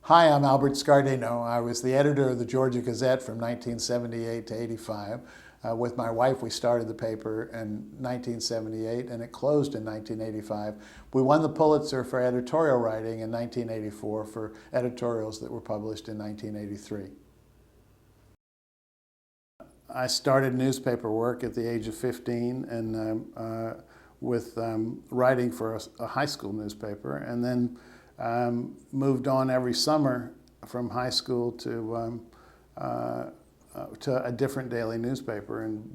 Hi, I'm Albert Scardino. I was the editor of the Georgia Gazette from 1978 to 85. With my wife, we started the paper in 1978 and it closed in 1985. We won the Pulitzer for editorial writing in 1984 for editorials that were published in 1983. I started newspaper work at the age of 15 and with writing for a high school newspaper, and then moved on every summer from high school to a different daily newspaper in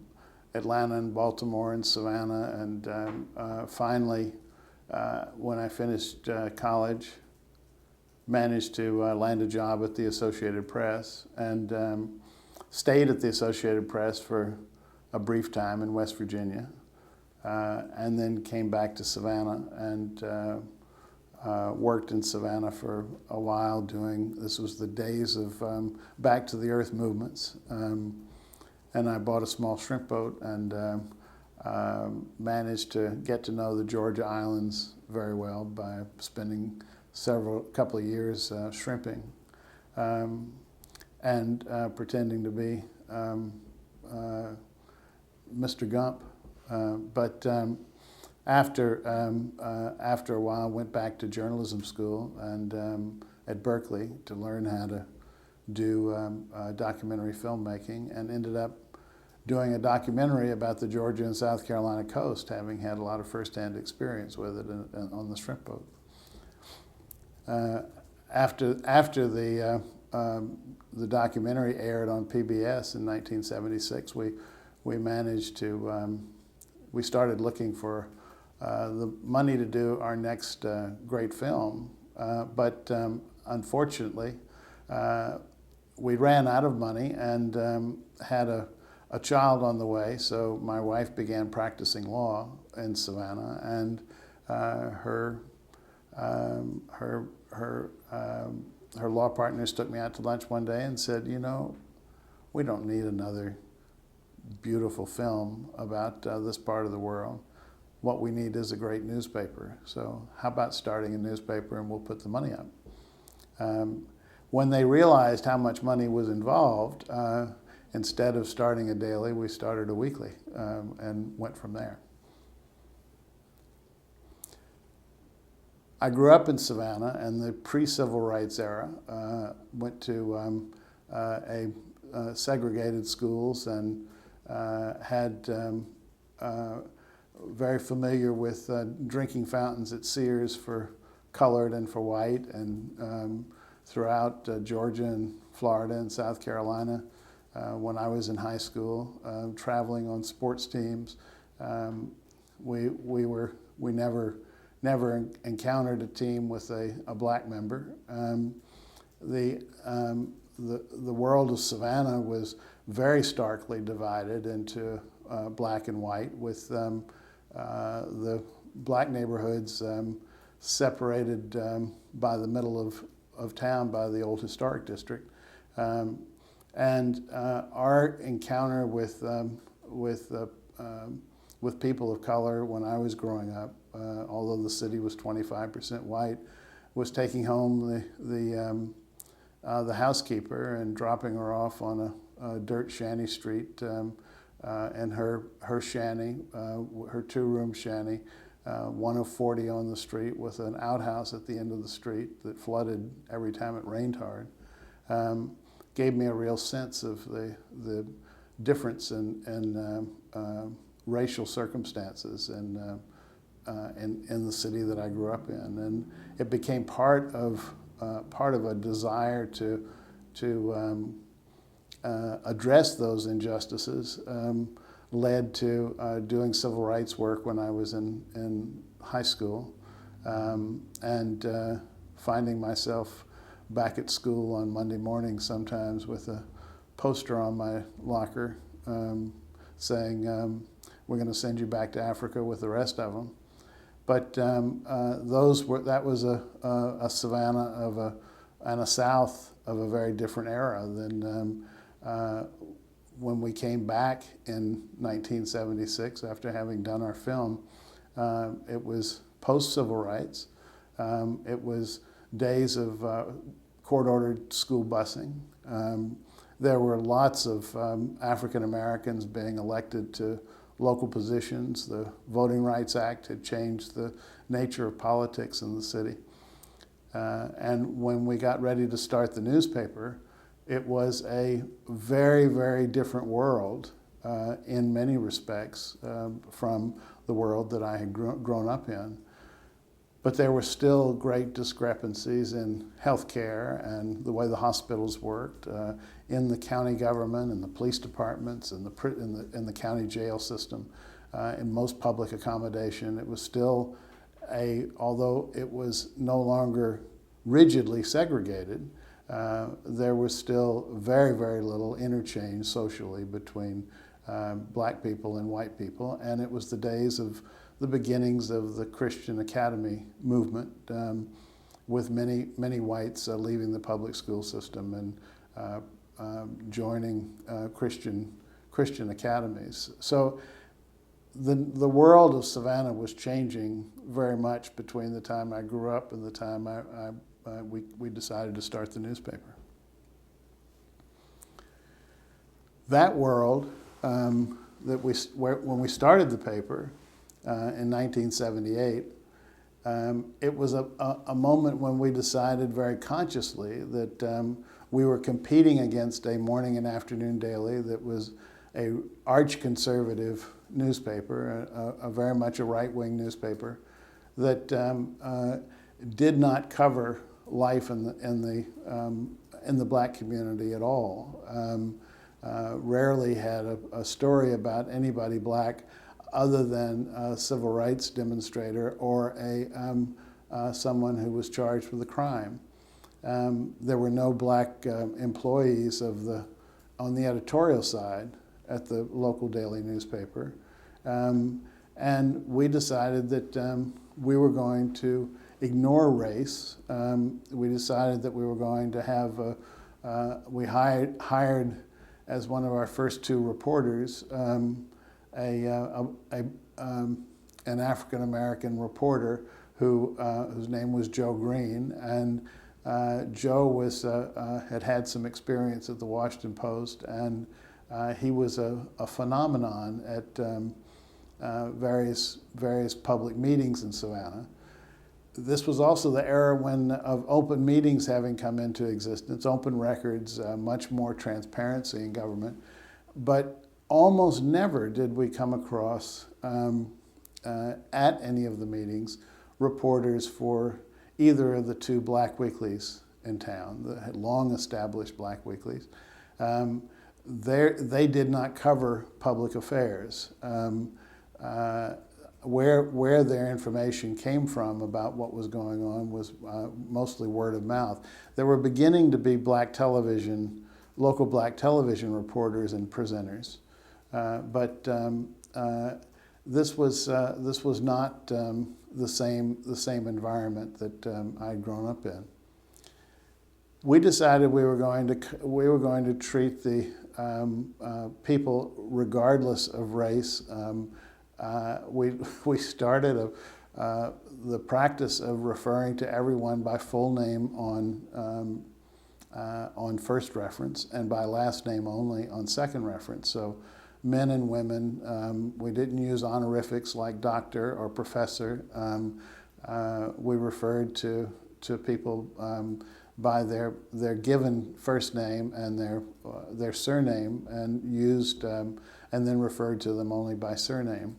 Atlanta and Baltimore and Savannah, and finally, when I finished college, managed to land a job at the Associated Press, and stayed at the Associated Press for a brief time in West Virginia, and then came back to Savannah and worked in Savannah for a while this was the days of back to the earth movements. And I bought a small shrimp boat and managed to get to know the Georgia islands very well by spending couple of years shrimping and pretending to be Mr. Gump. After a while, went back to journalism school and at Berkeley to learn how to do documentary filmmaking, and ended up doing a documentary about the Georgia and South Carolina coast, having had a lot of firsthand experience with it on the shrimp boat. After the documentary aired on PBS in 1976, we managed to we started looking for the money to do our next great film, but unfortunately we ran out of money and had a child on the way, so my wife began practicing law in Savannah, and her law partners took me out to lunch one day and said, you know, we don't need another beautiful film about this part of the world. What we need is a great newspaper. So how about starting a newspaper and we'll put the money up. When they realized how much money was involved, instead of starting a daily, we started a weekly and went from there. I grew up in Savannah in the pre-civil rights era, went to segregated schools and had very familiar with drinking fountains at Sears for colored and for white, and throughout Georgia and Florida and South Carolina. When I was in high school, traveling on sports teams, we never encountered a team with a black member. The world of Savannah was very starkly divided into black and white, with the black neighborhoods separated by the middle of town by the old historic district. And our encounter with people of color when I was growing up, although the city was 25% white, was taking home the housekeeper and dropping her off on a dirt shanty street, and her shanty, her two-room shanty, one of 40 on the street, with an outhouse at the end of the street that flooded every time it rained hard, gave me a real sense of the difference in racial circumstances in the city that I grew up in, and it became part of a desire to address those injustices. Led to doing civil rights work when I was in high school, and finding myself back at school on Monday morning sometimes with a poster on my locker saying, we're going to send you back to Africa with the rest of them. But that was a Savannah and a South of a very different era than when we came back in 1976 after having done our film. It was post-civil rights. It was days of court-ordered school busing. There were lots of African Americans being elected to local positions. The Voting Rights Act had changed the nature of politics in the city. And when we got ready to start the newspaper, it was a very, very different world in many respects from the world that I had grown up in. But there were still great discrepancies in healthcare and the way the hospitals worked, in the county government and the police departments and in the county jail system, in most public accommodation. It was still although it was no longer rigidly segregated, there was still very, very little interchange socially between black people and white people, and it was the days of the beginnings of the Christian Academy movement, with many whites leaving the public school system and joining Christian academies. So the world of Savannah was changing very much between the time I grew up and the time we decided to start the newspaper. That world, when we started the paper in 1978, it was a moment when we decided very consciously that we were competing against a morning and afternoon daily that was a arch-conservative newspaper, very much a right-wing newspaper, that did not cover life in the black community at all. Rarely had a story about anybody black other than a civil rights demonstrator or someone who was charged with a crime. There were no black employees on the editorial side at the local daily newspaper. And we decided that we were going to ignore race. We decided that we were going to have we hired as one of our first two reporters an African American reporter whose name was Joe Green, and Joe had some experience at the Washington Post, and he was a phenomenon at various public meetings in Savannah. This was also the era of open meetings having come into existence, open records, much more transparency in government. But almost never did we come across, at any of the meetings, reporters for either of the two black weeklies in town, the long-established black weeklies. They did not cover public affairs. Where their information came from about what was going on was mostly word of mouth. There were beginning to be local black television reporters and presenters, but this was not the same environment that I'd grown up in. We decided we were going to treat the people regardless of race. We started the practice of referring to everyone by full name on first reference and by last name only on second reference. So men and women, we didn't use honorifics like doctor or professor. We referred to people by their given first name and their surname, and then referred to them only by surname.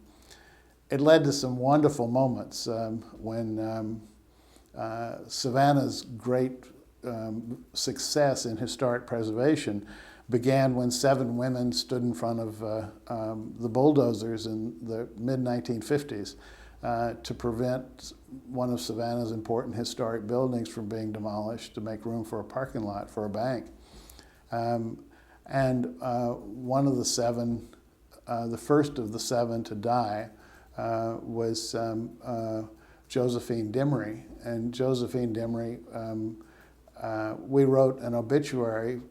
It led to some wonderful moments when Savannah's great success in historic preservation began when 7 women stood in front of the bulldozers in the mid-1950s to prevent one of Savannah's important historic buildings from being demolished to make room for a parking lot for a bank. And one of the 7, the first of the 7 to die, was Josephine Dimry. And Josephine Dimry, we wrote an obituary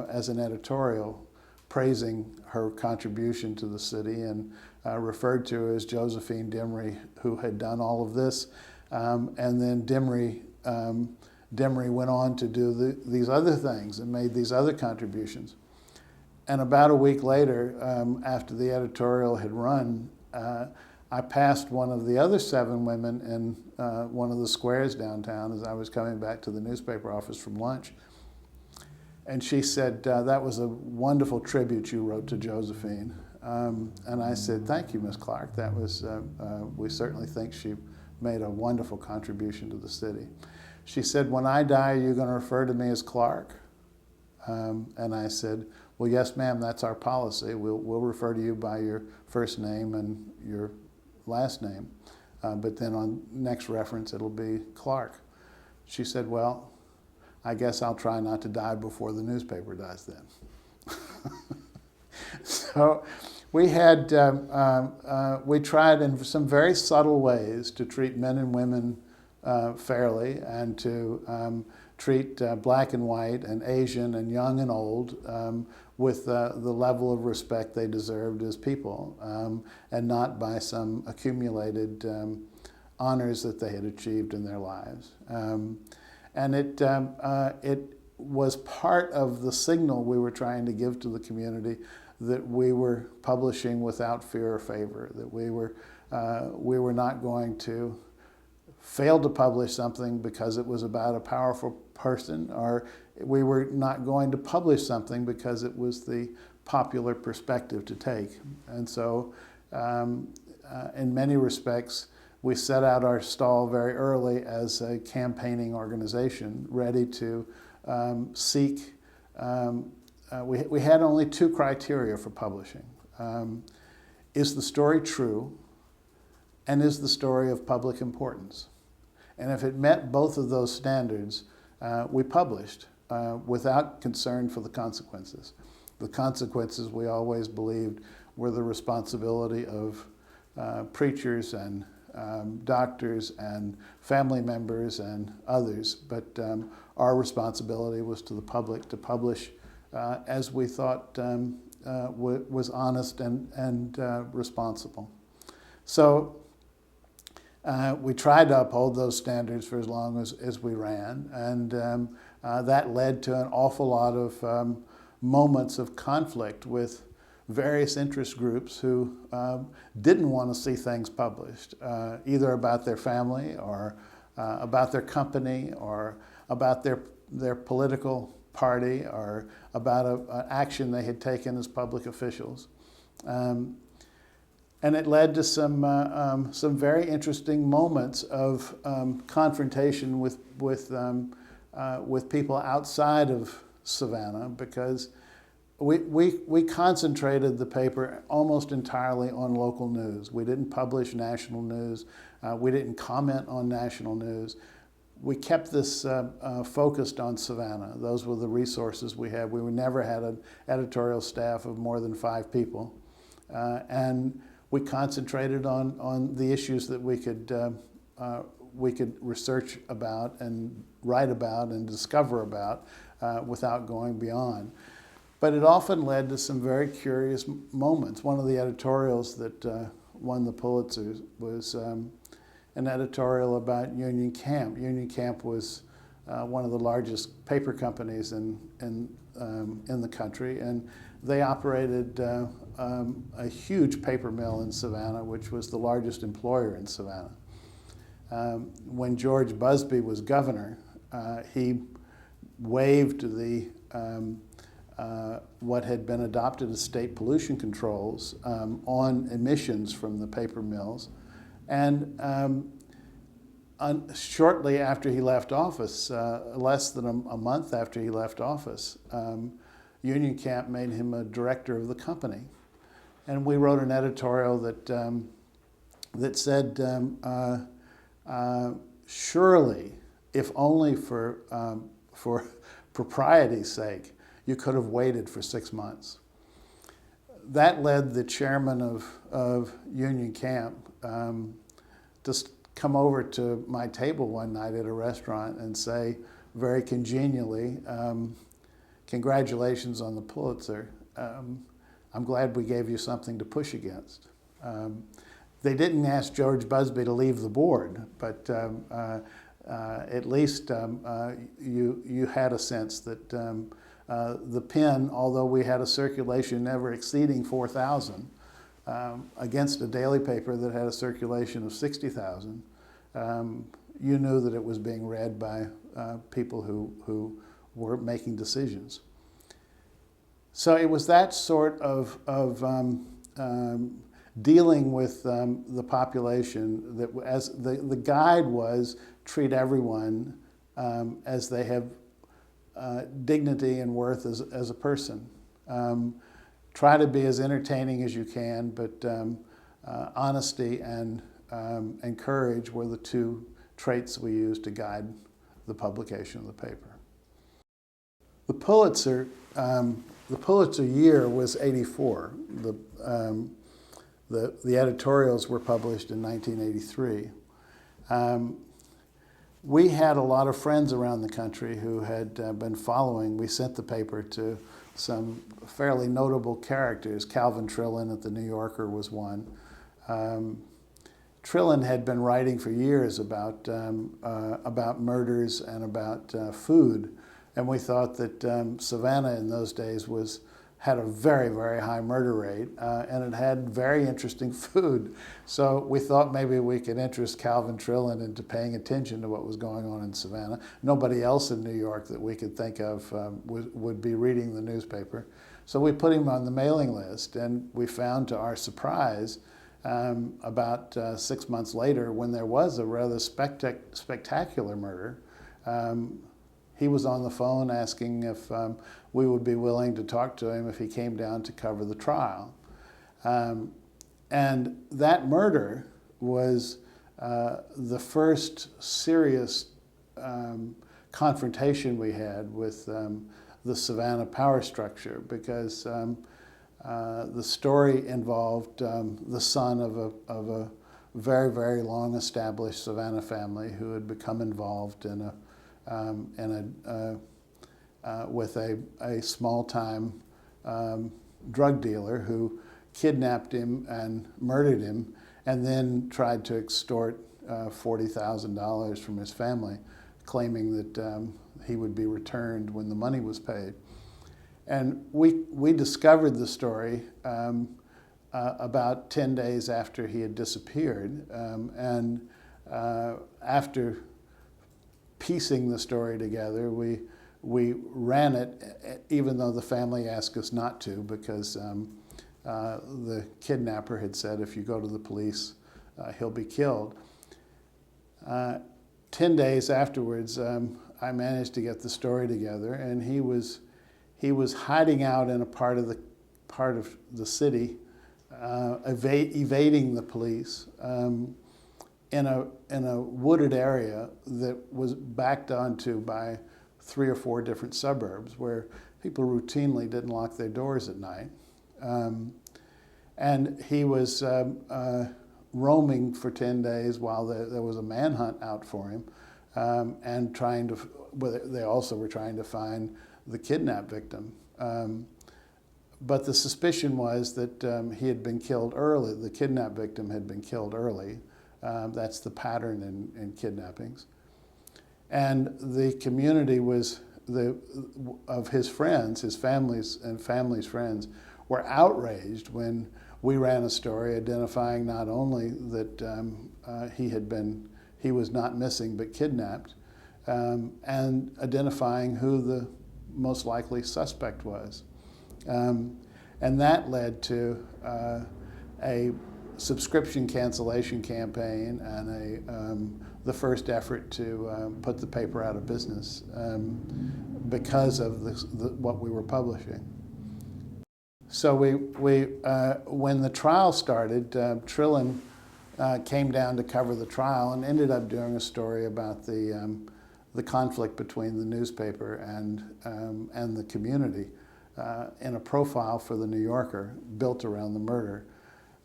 as an editorial praising her contribution to the city and referred to her as Josephine Dimry, who had done all of this. And then Dimry Demery went on to do these other things and made these other contributions. And about a week later, after the editorial had run, I passed one of the other 7 women in one of the squares downtown as I was coming back to the newspaper office from lunch. And she said, that was a wonderful tribute you wrote to Josephine. And I said, thank you, Miss Clark. That was, we certainly think she made a wonderful contribution to the city. She said, when I die, are you going to refer to me as Clark? And I said, well, yes, ma'am, that's our policy. We'll refer to you by your first name and your last name. But then on next reference, it'll be Clark. She said, well, I guess I'll try not to die before the newspaper does then. So we had, we tried in some very subtle ways to treat men and women fairly and to treat black and white and Asian and young and old with the level of respect they deserved as people, and not by some accumulated honors that they had achieved in their lives. And it was part of the signal we were trying to give to the community that we were publishing without fear or favor, that we were not going to fail to publish something because it was about a powerful person, or we were not going to publish something because it was the popular perspective to take. And so in many respects, we set out our stall very early as a campaigning organization, ready to seek. We had only 2 criteria for publishing. Is the story true, and is the story of public importance? And if it met both of those standards, we published without concern for the consequences. The consequences, we always believed, were the responsibility of preachers and doctors and family members and others, but our responsibility was to the public to publish as we thought was honest and responsible. So we tried to uphold those standards for as long as we ran, and that led to an awful lot of moments of conflict with various interest groups who didn't want to see things published, either about their family or about their company or about their political party or about an action they had taken as public officials. And it led to some very interesting moments of confrontation with people outside of Savannah, because we concentrated the paper almost entirely on local news. We didn't publish national news. We didn't comment on national news. We kept this focused on Savannah. Those were the resources we had. We never had an editorial staff of more than 5 people. And we concentrated on the issues that we could research about and write about and discover about without going beyond. But it often led to some very curious moments. One of the editorials that won the Pulitzer was an editorial about Union Camp. Union Camp was one of the largest paper companies in the country, and they operated a huge paper mill in Savannah, which was the largest employer in Savannah. When George Busby was governor, he waived the what had been adopted as state pollution controls on emissions from the paper mills. And shortly after he left office, less than a month after he left office, Union Camp made him a director of the company. And we wrote an editorial that said, surely, if only for propriety's sake, you could have waited for 6 months. That led the chairman of Union Camp to come over to my table one night at a restaurant and say very congenially, congratulations on the Pulitzer. I'm glad we gave you something to push against. They didn't ask George Busby to leave the board, but at least you had a sense that the pen, although we had a circulation never exceeding 4,000, against a daily paper that had a circulation of 60,000, you knew that it was being read by people who were making decisions. So it was that sort of dealing with the population that, as the guide was, treat everyone as they have dignity and worth as a person. Try to be as entertaining as you can, but honesty and courage were the two traits we used to guide the publication of the paper. The Pulitzer year was '84. The editorials were published in 1983. We had a lot of friends around the country who had been following. We sent the paper to some fairly notable characters. Calvin Trillin at the New Yorker was one. Trillin had been writing for years about murders and about food, and we thought that Savannah in those days had a very, very high murder rate, and it had very interesting food. So we thought maybe we could interest Calvin Trillin into paying attention to what was going on in Savannah. Nobody else in New York that we could think of would be reading the newspaper. So we put him on the mailing list, and we found, to our surprise, about 6 months later, when there was a rather spectacular murder, he was on the phone asking if we would be willing to talk to him if he came down to cover the trial. And that murder was the first serious confrontation we had with the Savannah power structure, because the story involved the son of a very, very long established Savannah family who had become involved in with a small-time drug dealer who kidnapped him and murdered him, and then tried to extort $40,000 from his family, claiming that he would be returned when the money was paid. And we discovered the story about 10 days after he had disappeared, and after piecing the story together, we ran it, even though the family asked us not to, because the kidnapper had said, if you go to the police, he'll be killed. 10 days afterwards, I managed to get the story together, and he was hiding out in a part of the city, evading the police, in a wooded area that was backed onto by 3 or 4 different suburbs where people routinely didn't lock their doors at night. And he was roaming for 10 days while there was a manhunt out for him, and they also were trying to find the kidnap victim. But the suspicion was that he had been killed early. The kidnap victim had been killed early. That's the pattern in kidnappings. And the community of his friends, his family's friends, were outraged when we ran a story identifying not only that he was not missing but kidnapped, and identifying who the most likely suspect was. And that led to a subscription cancellation campaign and the first effort to put the paper out of business because of what we were publishing. So when the trial started, Trillin came down to cover the trial and ended up doing a story about the conflict between the newspaper and the community in a profile for the New Yorker built around the murder.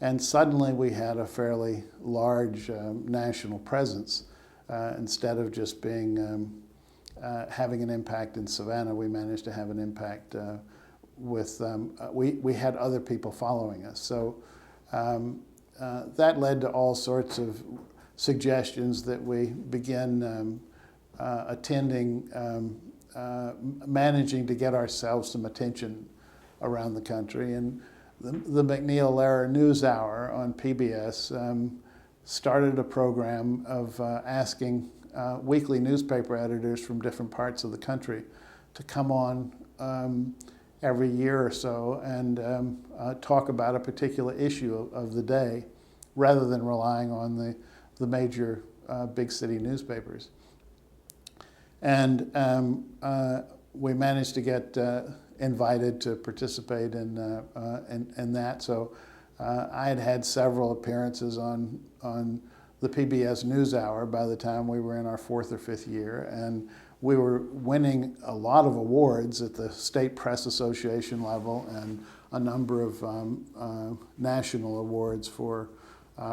And suddenly we had a fairly large national presence. Instead of just being having an impact in Savannah, we managed to have an impact with, we had other people following us. So that led to all sorts of suggestions that we begin attending, managing to get ourselves some attention around the country. And the McNeil-Lehrer NewsHour on PBS started a program of asking weekly newspaper editors from different parts of the country to come on every year or so and talk about a particular issue of the day, rather than relying on the major big city newspapers. And we managed to get invited to participate in that. So I had had several appearances on the PBS NewsHour by the time we were in our 4th or 5th year, and we were winning a lot of awards at the State Press Association level and a number of national awards for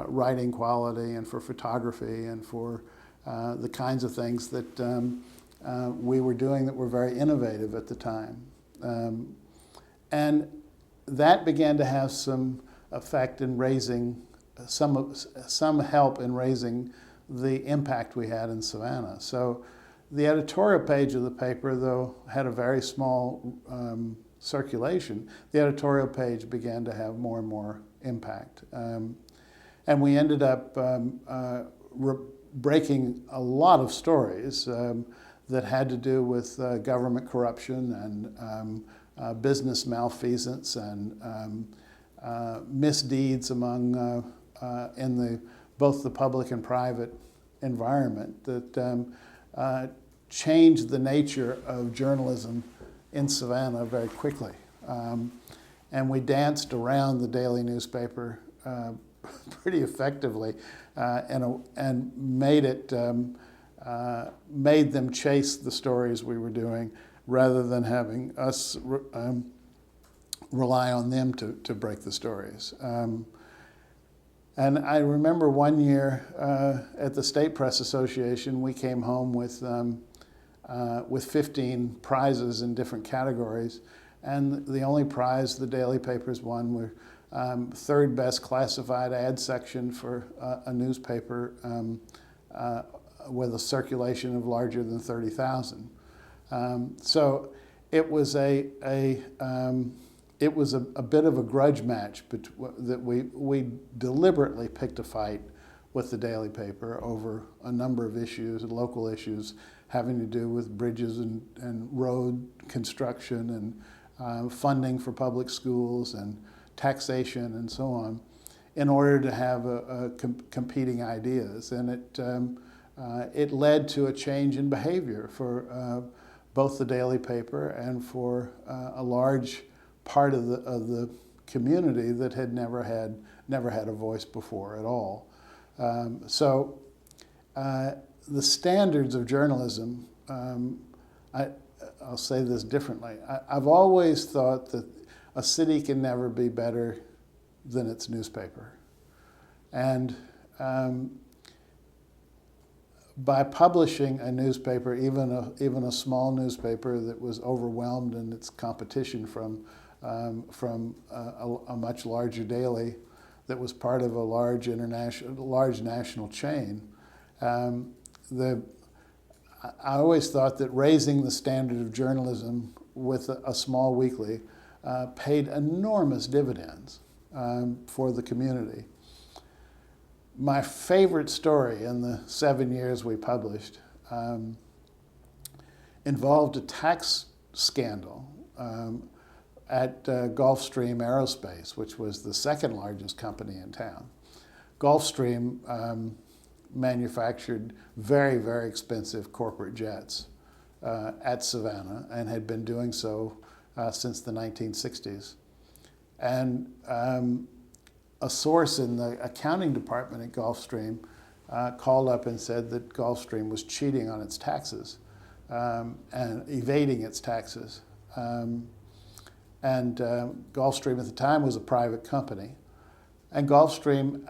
writing quality and for photography and for the kinds of things that we were doing that were very innovative at the time. And that began to have some effect in raising, some help in raising the impact we had in Savannah. So the editorial page of the paper, though, had a very small circulation. The editorial page began to have more and more impact. And we ended up breaking a lot of stories that had to do with government corruption and business malfeasance and misdeeds among in both the public and private environment that changed the nature of journalism in Savannah very quickly. And we danced around the daily newspaper pretty effectively and made them chase the stories we were doing rather than having us rely on them to break the stories. And I remember one year at the State Press Association, we came home with 15 prizes in different categories. And the only prize the daily papers won were third best classified ad section for a newspaper with a circulation of larger than 30,000. So it was a bit of a grudge match that we deliberately picked a fight with the daily paper over a number of issues, local issues having to do with bridges and road construction and funding for public schools and taxation and so on, in order to have competing ideas. And it led to a change in behavior for both the daily paper and for a large part of the community that had never had a voice before at all. So the standards of journalism, I'll say this differently. I've always thought that a city can never be better than its newspaper. And by publishing a newspaper, even a small newspaper that was overwhelmed in its competition from a much larger daily that was part of a large national chain, I always thought that raising the standard of journalism with a small weekly paid enormous dividends for the community. My favorite story in the 7 years we published involved a tax scandal at Gulfstream Aerospace, which was the second largest company in town. Gulfstream manufactured very, very expensive corporate jets at Savannah and had been doing so since the 1960s. And a source in the accounting department at Gulfstream called up and said that Gulfstream was cheating on its taxes and evading its taxes. Gulfstream at the time was a private company. And Gulfstream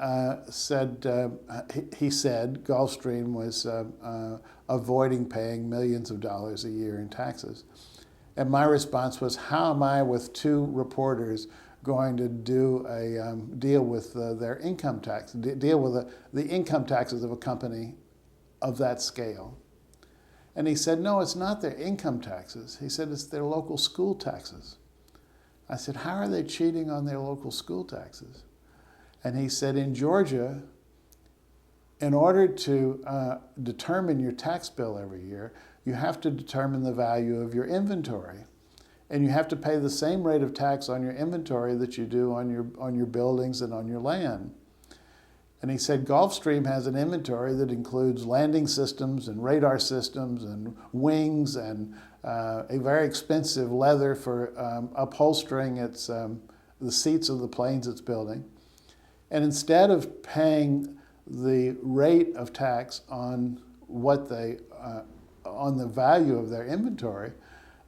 said Gulfstream was avoiding paying millions of dollars a year in taxes. And my response was, how am I, with two reporters, going to do a deal with their income tax, deal with the income taxes of a company of that scale? And he said, no, it's not their income taxes. He said, it's their local school taxes. I said, how are they cheating on their local school taxes? And he said, in Georgia, in order to determine your tax bill every year, you have to determine the value of your inventory. And you have to pay the same rate of tax on your inventory that you do on your buildings and on your land. And he said Gulfstream has an inventory that includes landing systems and radar systems and wings and a very expensive leather for upholstering the seats of the planes it's building. And instead of paying the rate of tax on on the value of their inventory,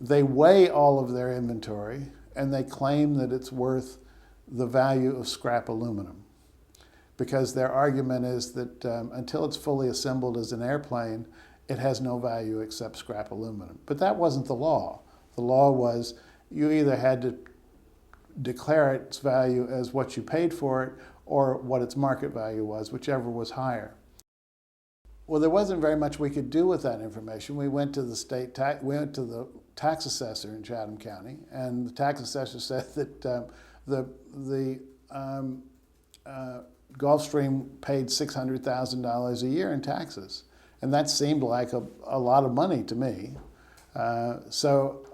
they weigh all of their inventory and they claim that it's worth the value of scrap aluminum. Because their argument is that until it's fully assembled as an airplane, it has no value except scrap aluminum. But that wasn't the law. The law was you either had to declare its value as what you paid for it or what its market value was, whichever was higher. Well, there wasn't very much we could do with that information. We went to the tax assessor in Chatham County, and the tax assessor said that the Gulfstream paid $600,000 a year in taxes, and that seemed like a lot of money to me. So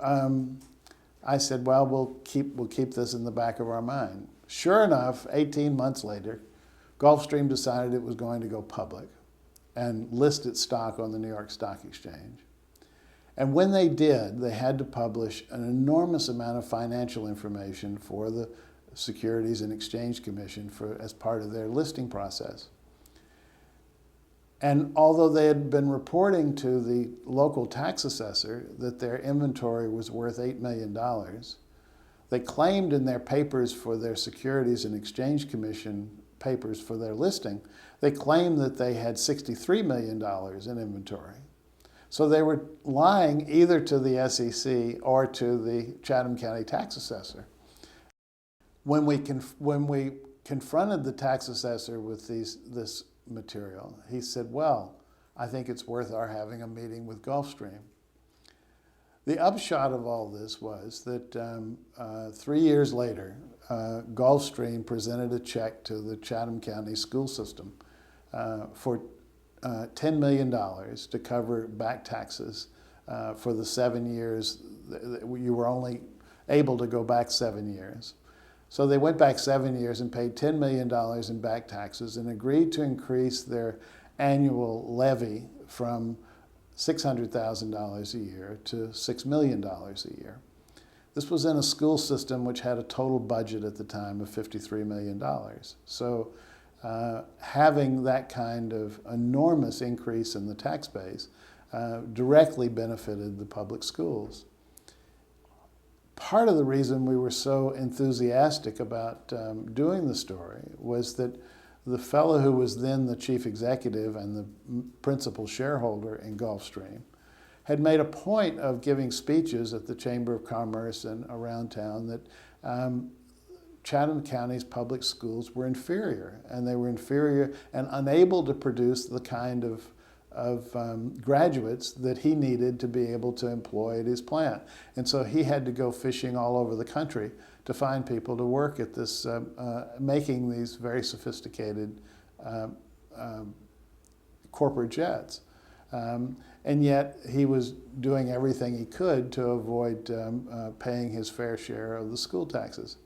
I said, well, we'll keep this in the back of our mind. Sure enough, 18 months later, Gulfstream decided it was going to go public and list its stock on the New York Stock Exchange. And when they did, they had to publish an enormous amount of financial information for the Securities and Exchange Commission as part of their listing process. And although they had been reporting to the local tax assessor that their inventory was worth $8 million, they claimed in their papers for their Securities and Exchange Commission papers for their listing, they claimed that they had $63 million in inventory. So they were lying either to the SEC or to the Chatham County tax assessor. When we confronted the tax assessor with this material, he said, well, I think it's worth our having a meeting with Gulfstream. The upshot of all this was that 3 years later, Gulfstream presented a check to the Chatham County school system for $10 million to cover back taxes for the 7 years. You were only able to go back 7 years. So they went back 7 years and paid $10 million in back taxes and agreed to increase their annual levy from $600,000 a year to $6 million a year. This was in a school system which had a total budget at the time of $53 million. So having that kind of enormous increase in the tax base directly benefited the public schools. Part of the reason we were so enthusiastic about doing the story was that the fellow who was then the chief executive and the principal shareholder in Gulfstream had made a point of giving speeches at the Chamber of Commerce and around town that Chatham County's public schools were inferior, and they were inferior and unable to produce the kind of graduates that he needed to be able to employ at his plant. And so he had to go fishing all over the country to find people to work at this, making these very sophisticated corporate jets. And yet he was doing everything he could to avoid paying his fair share of the school taxes.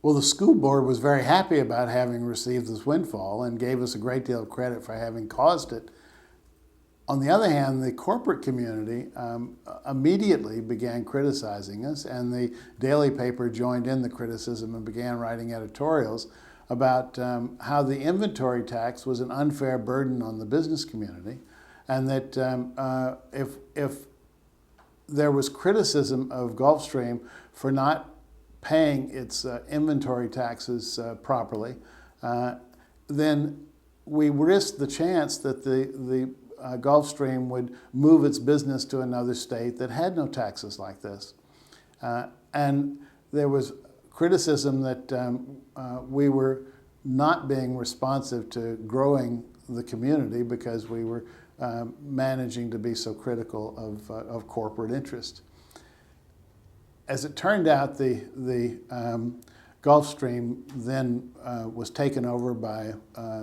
Well, the school board was very happy about having received this windfall and gave us a great deal of credit for having caused it. On the other hand, the corporate community immediately began criticizing us, and the daily paper joined in the criticism and began writing editorials about how the inventory tax was an unfair burden on the business community, and that if there was criticism of Gulfstream for not paying its inventory taxes properly, then we risked the chance that the Gulfstream would move its business to another state that had no taxes like this. And there was criticism that we were not being responsive to growing the community because we were managing to be so critical of corporate interest. As it turned out, the Gulfstream then was taken over by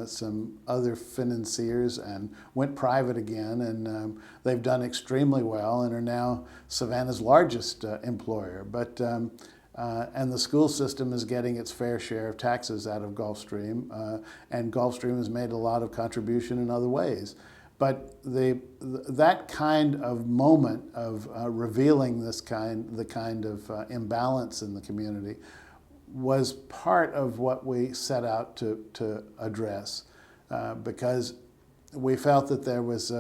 some other financiers and went private again, and they've done extremely well and are now Savannah's largest employer. And the school system is getting its fair share of taxes out of Gulfstream, and Gulfstream has made a lot of contribution in other ways. But that kind of moment of revealing the kind of imbalance in the community was part of what we set out to address, because we felt that there was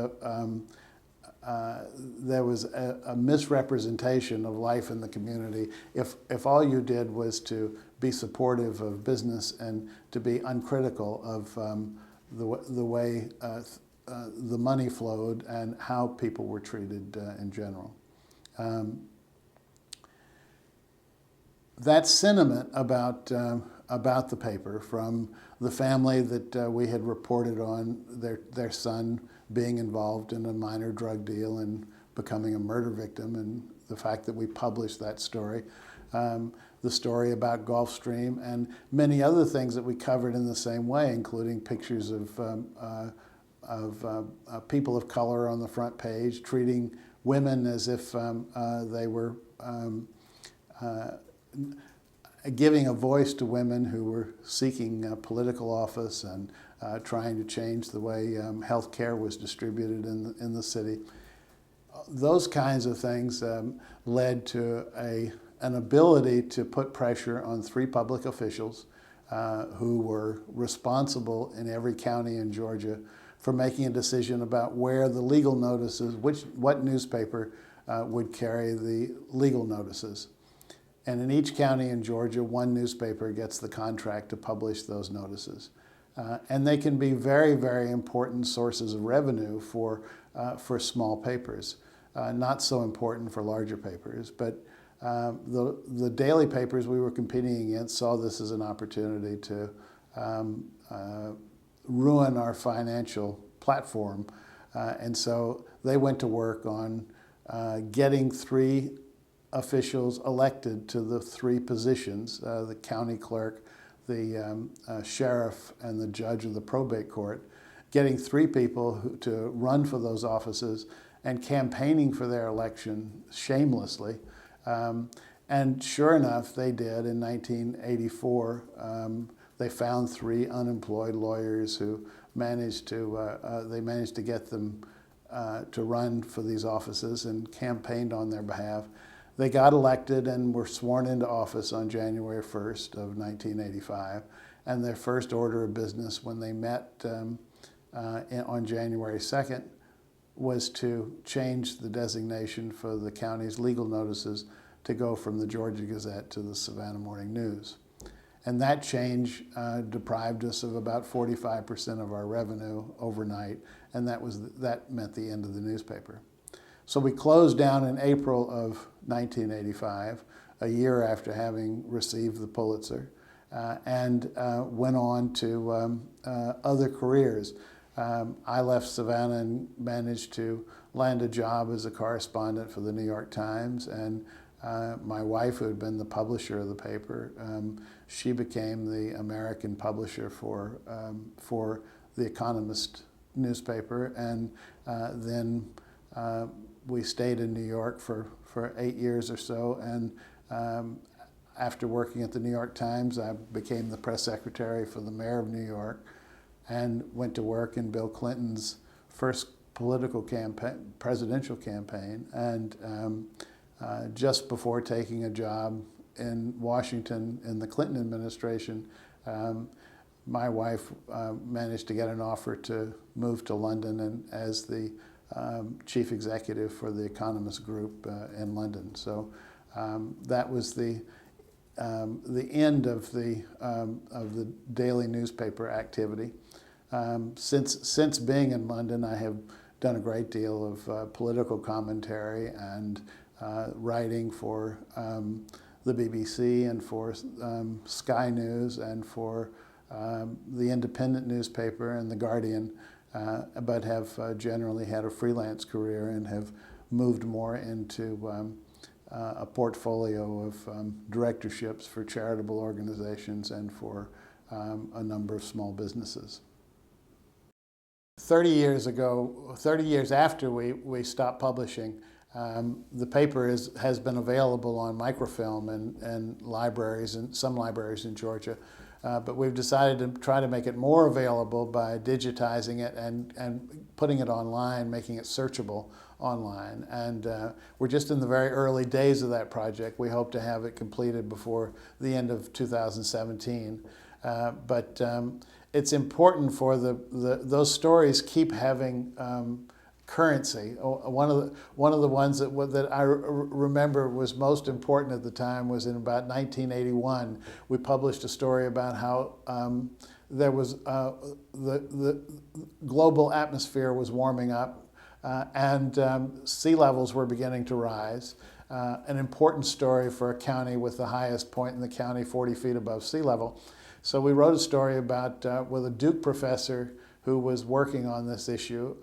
a misrepresentation of life in the community if all you did was to be supportive of business and to be uncritical of the way the money flowed and how people were treated in general. That sentiment about the paper from the family that we had reported on their son being involved in a minor drug deal and becoming a murder victim, and the fact that we published that story, the story about Gulfstream, and many other things that we covered in the same way, including pictures of people of color on the front page, treating women as if they were giving a voice to women who were seeking political office and trying to change the way health care was distributed in the city. Those kinds of things led to an ability to put pressure on 3 public officials who were responsible in every county in Georgia for making a decision about where the legal notices, what newspaper would carry the legal notices. And in each county in Georgia, 1 newspaper gets the contract to publish those notices. And they can be very, very important sources of revenue for small papers. Not so important for larger papers, but the daily papers we were competing against saw this as an opportunity to ruin our financial platform. And so they went to work on getting 3 officials elected to the 3 positions, the county clerk, the sheriff, and the judge of the probate court, getting 3 people to run for those offices and campaigning for their election shamelessly. And sure enough, they did. In 1984, they found 3 unemployed lawyers who managed to get them to run for these offices and campaigned on their behalf. They got elected and were sworn into office on January 1st of 1985. And their first order of business when they met on January 2nd was to change the designation for the county's legal notices to go from the Georgia Gazette to the Savannah Morning News. And that change deprived us of about 45% of our revenue overnight, and that meant the end of the newspaper. So we closed down in April of 1985, a year after having received the Pulitzer, and went on to other careers. I left Savannah and managed to land a job as a correspondent for the New York Times, and my wife, who had been the publisher of the paper, she became the American publisher for the Economist newspaper, and then we stayed in New York for 8 years or so, and after working at the New York Times, I became the press secretary for the mayor of New York and went to work in Bill Clinton's first presidential campaign, and just before taking a job in Washington in the Clinton administration, my wife managed to get an offer to move to London and as the chief executive for the Economist Group in London. So that was the end of the daily newspaper activity. Since being in London, I have done a great deal of political commentary and writing for the BBC and for Sky News and for the Independent newspaper and The Guardian. but have generally had a freelance career and have moved more into a portfolio of directorships for charitable organizations and for a number of small businesses. 30 years ago, 30 years after we stopped publishing, the paper has been available on microfilm and libraries, and some libraries in Georgia. But we've decided to try to make it more available by digitizing it and putting it online, making it searchable online. And we're just in the very early days of that project. We hope to have it completed before the end of 2017. But it's important for those stories keep having currency. One of the ones that I remember was most important at the time was in about 1981. We published a story about how there was the global atmosphere was warming up and sea levels were beginning to rise. An important story for a county with the highest point in the county, 40 feet above sea level. So we wrote a story about with a Duke professor who was working on this issue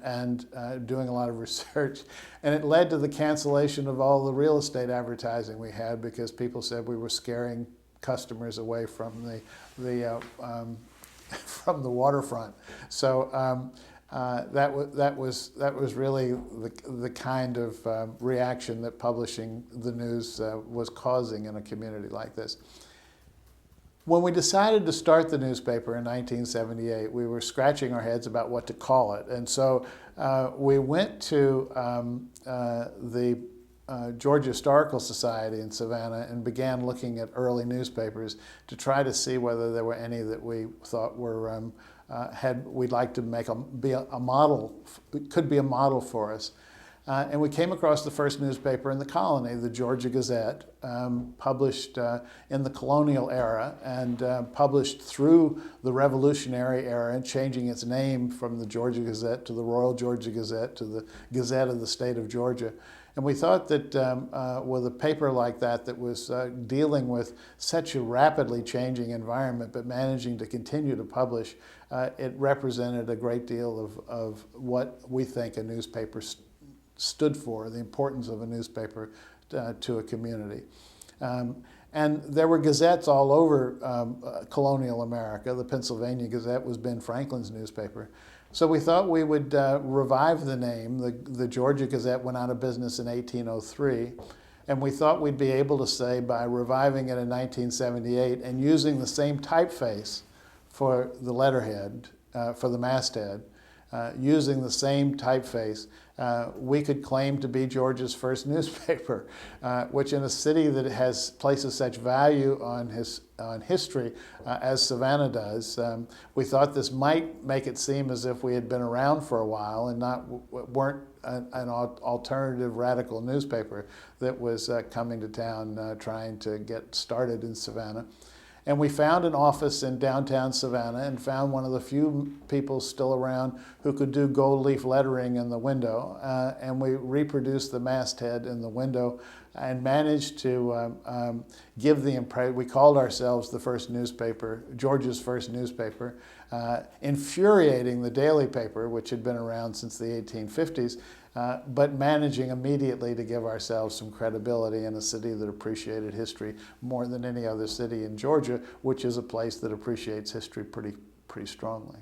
and doing a lot of research. And it led to the cancellation of all the real estate advertising we had because people said we were scaring customers away from from the waterfront. So that was really the kind of reaction that publishing the news was causing in a community like this. When we decided to start the newspaper in 1978, we were scratching our heads about what to call it. And so we went to the Georgia Historical Society in Savannah and began looking at early newspapers to try to see whether there were any that we thought were we'd like to make be a model, could be a model for us. And we came across the first newspaper in the colony, the Georgia Gazette, published in the colonial era and published through the Revolutionary era, and changing its name from the Georgia Gazette to the Royal Georgia Gazette to the Gazette of the State of Georgia. And we thought that with a paper like that that was dealing with such a rapidly changing environment but managing to continue to publish, it represented a great deal of what we think a newspaper stood for, the importance of a newspaper to a community. And there were gazettes all over colonial America. The Pennsylvania Gazette was Ben Franklin's newspaper. So we thought we would revive the name. The Georgia Gazette went out of business in 1803. And we thought we'd be able to say by reviving it in 1978 and using the same typeface for the letterhead, for the masthead, using the same typeface, we could claim to be Georgia's first newspaper, which in a city that places such value on history as Savannah does, we thought this might make it seem as if we had been around for a while and weren't an alternative radical newspaper that was coming to town trying to get started in Savannah. And we found an office in downtown Savannah and found one of the few people still around who could do gold leaf lettering in the window. And we reproduced the masthead in the window and managed to give the impression. We called ourselves the first newspaper, Georgia's first newspaper, infuriating the daily paper, which had been around since the 1850s. But managing immediately to give ourselves some credibility in a city that appreciated history more than any other city in Georgia, which is a place that appreciates history pretty strongly.